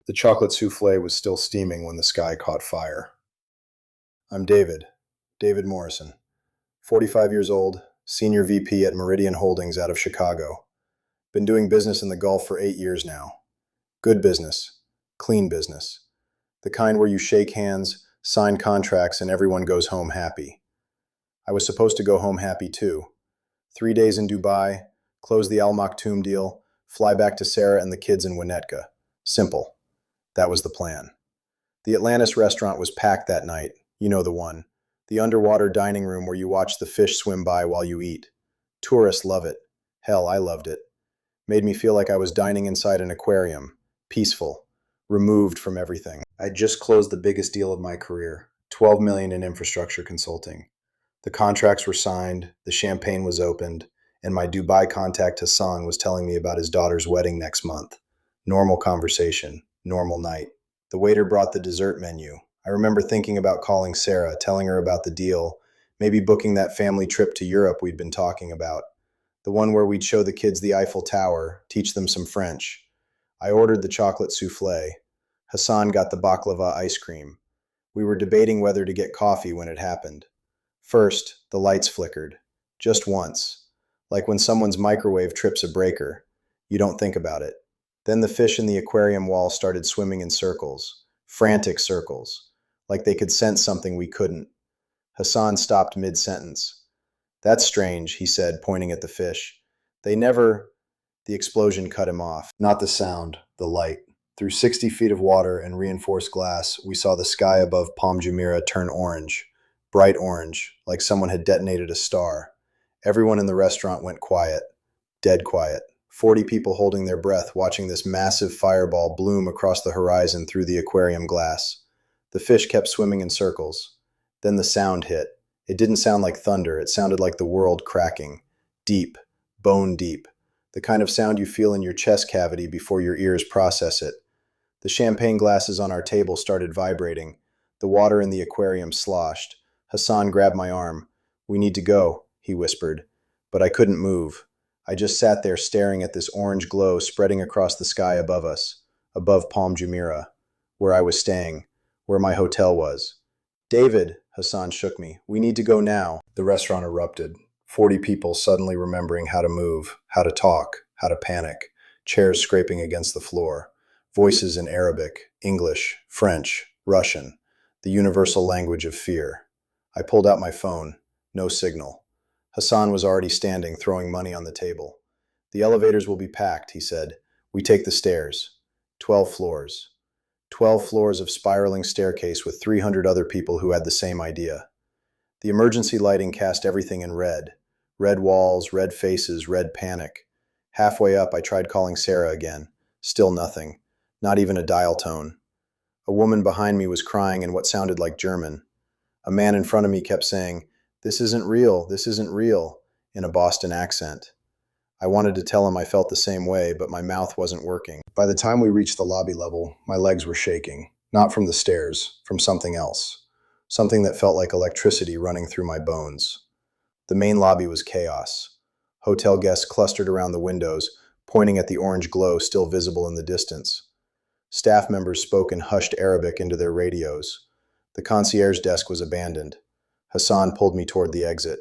The chocolate soufflé was still steaming when the sky caught fire. I'm David Morrison, 45 years old, Senior VP at Meridian Holdings out of Chicago. Been doing business in the Gulf for 8 years now. Good business, clean business. The kind where you shake hands, sign contracts, and everyone goes home happy. I was supposed to go home happy too. 3 days in Dubai, close the Al Maktoum deal, fly back to Sarah and the kids in Winnetka. Simple. That was the plan. The Atlantis restaurant was packed that night. You know the one. The underwater dining room where you watch the fish swim by while you eat. Tourists love it. Hell, I loved it. Made me feel like I was dining inside an aquarium. Peaceful. Removed from everything. I'd just closed the biggest deal of my career. 12 million in infrastructure consulting. The contracts were signed, the champagne was opened, and my Dubai contact Hassan was telling me about his daughter's wedding next month. Normal conversation. Normal night. The waiter brought the dessert menu. I remember thinking about calling Sarah, telling her about the deal, maybe booking that family trip to Europe we'd been talking about. The one where we'd show the kids the Eiffel Tower, teach them some French. I ordered the chocolate soufflé. Hassan got the baklava ice cream. We were debating whether to get coffee when it happened. First, the lights flickered. Just once. Like when someone's microwave trips a breaker. You don't think about it. Then the fish in the aquarium wall started swimming in circles, frantic circles, like they could sense something we couldn't. Hassan stopped mid-sentence. That's strange, he said, pointing at the fish. The explosion cut him off. Not the sound, the light. Through 60 feet of water and reinforced glass, we saw the sky above Palm Jumeirah turn orange, bright orange, like someone had detonated a star. Everyone in the restaurant went quiet, dead quiet. 40 people holding their breath, watching this massive fireball bloom across the horizon through the aquarium glass. The fish kept swimming in circles. Then the sound hit. It didn't sound like thunder. It sounded like the world cracking. Deep, bone deep. The kind of sound you feel in your chest cavity before your ears process it. The champagne glasses on our table started vibrating. The water in the aquarium sloshed. Hassan grabbed my arm. "We need to go," he whispered. But I couldn't move. I just sat there staring at this orange glow spreading across the sky above us, above Palm Jumeirah, where I was staying, where my hotel was. "David," Hassan shook me, "we need to go now." The restaurant erupted. 40 people suddenly remembering how to move, how to talk, how to panic, chairs scraping against the floor, voices in Arabic, English, French, Russian, the universal language of fear. I pulled out my phone. No signal. Hassan was already standing, throwing money on the table. "The elevators will be packed," he said. "We take the stairs. 12 floors. 12 floors of spiraling staircase with 300 other people who had the same idea." The emergency lighting cast everything in red. Red walls, red faces, red panic. Halfway up, I tried calling Sarah again. Still nothing. Not even a dial tone. A woman behind me was crying in what sounded like German. A man in front of me kept saying, "This isn't real," in a Boston accent. I wanted to tell him I felt the same way, but my mouth wasn't working. By the time we reached the lobby level, my legs were shaking. Not from the stairs, from something else. Something that felt like electricity running through my bones. The main lobby was chaos. Hotel guests clustered around the windows, pointing at the orange glow still visible in the distance. Staff members spoke in hushed Arabic into their radios. The concierge desk was abandoned. Hassan pulled me toward the exit.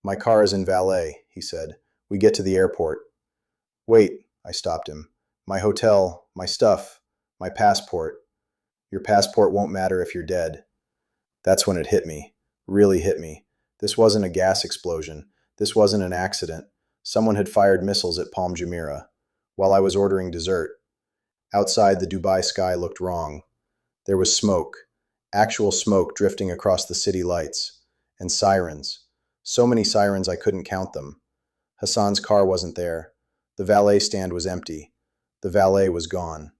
"My car is in valet," he said. "We get to the airport." "Wait," I stopped him. "My hotel, my stuff, my passport." "Your passport won't matter if you're dead." That's when it hit me. Really hit me. This wasn't a gas explosion. This wasn't an accident. Someone had fired missiles at Palm Jumeirah while I was ordering dessert. Outside, the Dubai sky looked wrong. There was smoke. Actual smoke drifting across the city lights. And sirens. So many sirens I couldn't count them. Hassan's car wasn't there. The valet stand was empty. The valet was gone.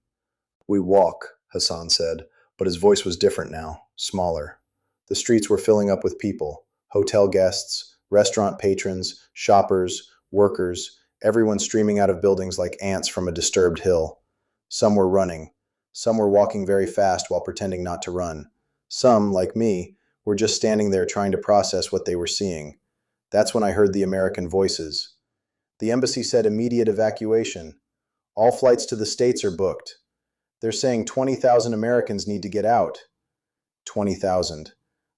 "We walk," Hassan said, but his voice was different now, smaller. The streets were filling up with people. Hotel guests, restaurant patrons, shoppers, workers, everyone streaming out of buildings like ants from a disturbed hill. Some were running. Some were walking very fast while pretending not to run. Some, like me, were just standing there trying to process what they were seeing. That's when I heard the American voices. "The embassy said immediate evacuation. All flights to the States are booked." They're saying 20,000 Americans need to get out. 20,000.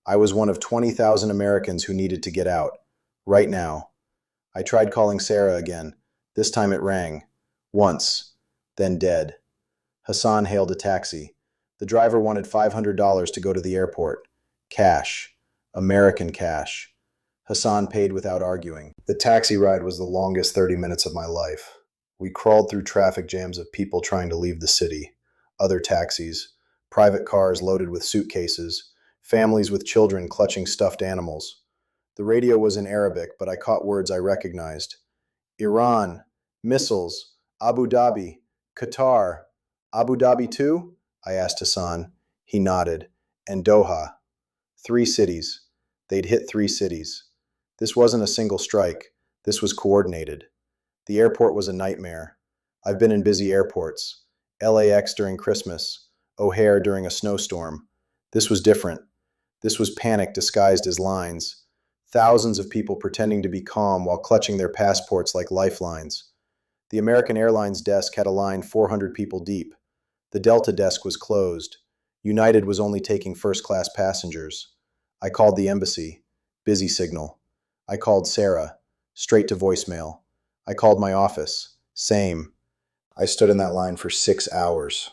I was one of 20,000 Americans who needed to get out. Right now. I tried calling Sarah again. This time it rang. Once. Then dead. Hassan hailed a taxi. The driver wanted $500 to go to the airport. Cash. American cash. Hassan paid without arguing. The taxi ride was the longest 30 minutes of my life. We crawled through traffic jams of people trying to leave the city. Other taxis. Private cars loaded with suitcases. Families with children clutching stuffed animals. The radio was in Arabic, but I caught words I recognized. Iran. Missiles. Abu Dhabi. Qatar. Abu Dhabi too? I asked Hassan. He nodded. And Doha. 3 cities. They'd hit 3 cities. This wasn't a single strike. This was coordinated. The airport was a nightmare. I've been in busy airports. LAX during Christmas. O'Hare during a snowstorm. This was different. This was panic disguised as lines. Thousands of people pretending to be calm while clutching their passports like lifelines. The American Airlines desk had a line 400 people deep. The Delta desk was closed. United was only taking first-class passengers. I called the embassy. Busy signal. I called Sarah. Straight to voicemail. I called my office. Same. I stood in that line for 6 hours.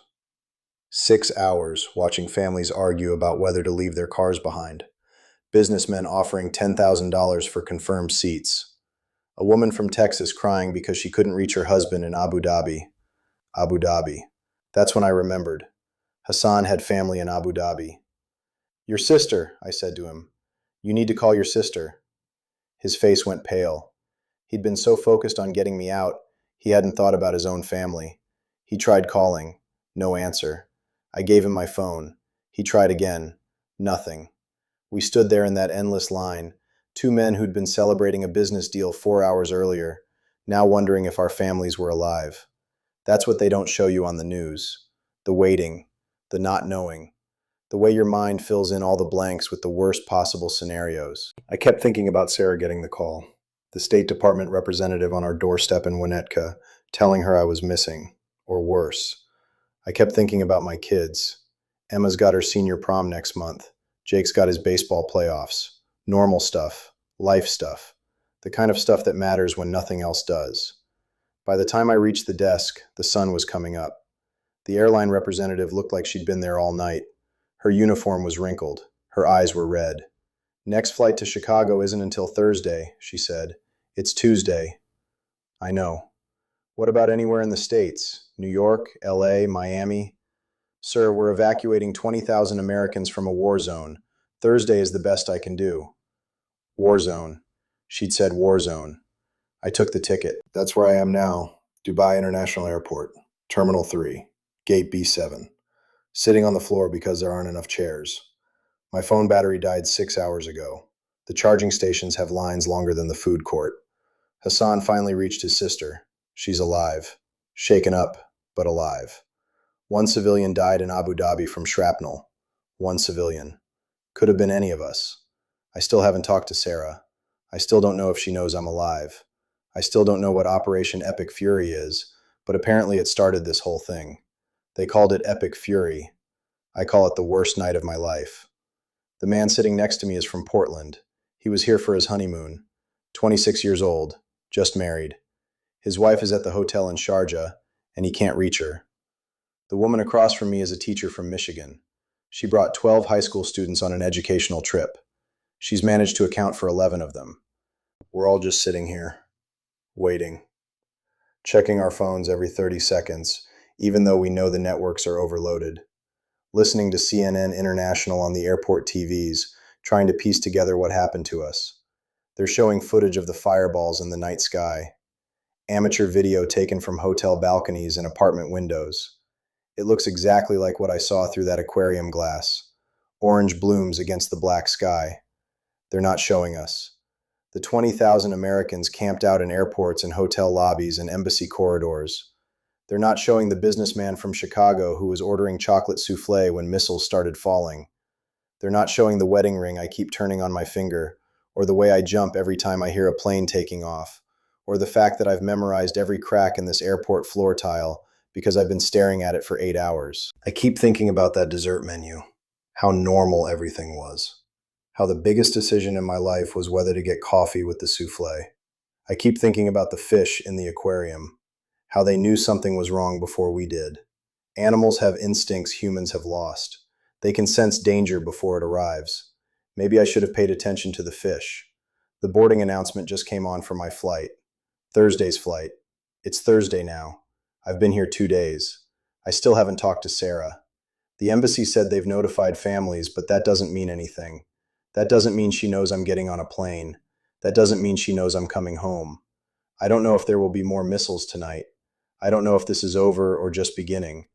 6 hours watching families argue about whether to leave their cars behind. Businessmen offering $10,000 for confirmed seats. A woman from Texas crying because she couldn't reach her husband in Abu Dhabi. Abu Dhabi. That's when I remembered. Hassan had family in Abu Dhabi. Your sister, I said to him. You need to call your sister. His face went pale. He'd been so focused on getting me out, he hadn't thought about his own family. He tried calling. No answer. I gave him my phone. He tried again. Nothing. We stood there in that endless line, 2 men who'd been celebrating a business deal 4 hours earlier, now wondering if our families were alive. That's what they don't show you on the news. The waiting, the not knowing, the way your mind fills in all the blanks with the worst possible scenarios. I kept thinking about Sarah getting the call, the State Department representative on our doorstep in Winnetka, telling her I was missing, or worse. I kept thinking about my kids. Emma's got her senior prom next month. Jake's got his baseball playoffs. Normal stuff. Life stuff. The kind of stuff that matters when nothing else does. By the time I reached the desk, the sun was coming up. The airline representative looked like she'd been there all night. Her uniform was wrinkled. Her eyes were red. Next flight to Chicago isn't until Thursday, she said. It's Tuesday. I know. What about anywhere in the States? New York, LA, Miami? Sir, we're evacuating 20,000 Americans from a war zone. Thursday is the best I can do. War zone. She'd said war zone. I took the ticket. That's where I am now. Dubai International Airport. Terminal 3. Gate B7. Sitting on the floor because there aren't enough chairs. My phone battery died 6 hours ago. The charging stations have lines longer than the food court. Hassan finally reached his sister. She's alive. Shaken up, but alive. 1 civilian died in Abu Dhabi from shrapnel. 1 civilian. Could have been any of us. I still haven't talked to Sarah. I still don't know if she knows I'm alive. I still don't know what Operation Epic Fury is, but apparently it started this whole thing. They called it Epic Fury. I call it the worst night of my life. The man sitting next to me is from Portland. He was here for his honeymoon. 26 years old. Just married. His wife is at the hotel in Sharjah, and he can't reach her. The woman across from me is a teacher from Michigan. She brought 12 high school students on an educational trip. She's managed to account for 11 of them. We're all just sitting here, waiting, checking our phones every 30 seconds, even though we know the networks are overloaded, listening to CNN International on the airport TVs, trying to piece together what happened to us. They're showing footage of the fireballs in the night sky, amateur video taken from hotel balconies and apartment windows. It looks exactly like what I saw through that aquarium glass. Orange blooms against the black sky. They're not showing us. The 20,000 Americans camped out in airports and hotel lobbies and embassy corridors. They're not showing the businessman from Chicago who was ordering chocolate soufflé when missiles started falling. They're not showing the wedding ring I keep turning on my finger, or the way I jump every time I hear a plane taking off, or the fact that I've memorized every crack in this airport floor tile because I've been staring at it for 8 hours. I keep thinking about that dessert menu, how normal everything was, how the biggest decision in my life was whether to get coffee with the soufflé. I keep thinking about the fish in the aquarium, how they knew something was wrong before we did. Animals have instincts humans have lost. They can sense danger before it arrives. Maybe I should have paid attention to the fish. The boarding announcement just came on for my flight. Thursday's flight. It's Thursday now. I've been here 2 days. I still haven't talked to Sarah. The embassy said they've notified families, but that doesn't mean anything. That doesn't mean she knows I'm getting on a plane. That doesn't mean she knows I'm coming home. I don't know if there will be more missiles tonight. I don't know if this is over or just beginning.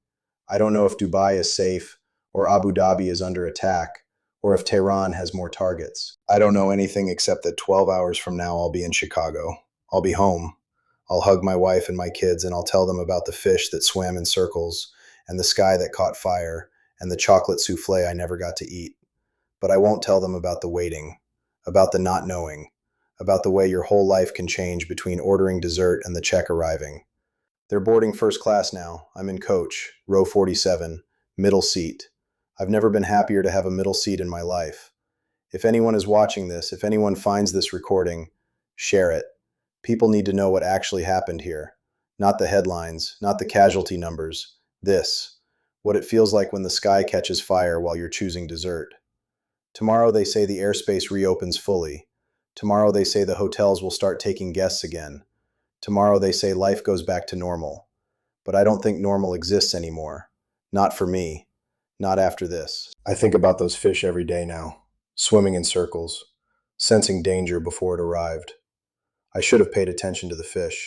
I don't know if Dubai is safe, or Abu Dhabi is under attack, or if Tehran has more targets. I don't know anything except that 12 hours from now I'll be in Chicago. I'll be home. I'll hug my wife and my kids and I'll tell them about the fish that swam in circles, and the sky that caught fire, and the chocolate soufflé I never got to eat. But I won't tell them about the waiting, about the not knowing, about the way your whole life can change between ordering dessert and the check arriving. They're boarding first class now. I'm in coach, row 47, middle seat. I've never been happier to have a middle seat in my life. If anyone is watching this, if anyone finds this recording, share it. People need to know what actually happened here. Not the headlines, not the casualty numbers. This, what it feels like when the sky catches fire while you're choosing dessert. Tomorrow they say the airspace reopens fully. Tomorrow they say the hotels will start taking guests again. Tomorrow they say life goes back to normal. But I don't think normal exists anymore. Not for me. Not after this. I think about those fish every day now, swimming in circles, sensing danger before it arrived. I should have paid attention to the fish.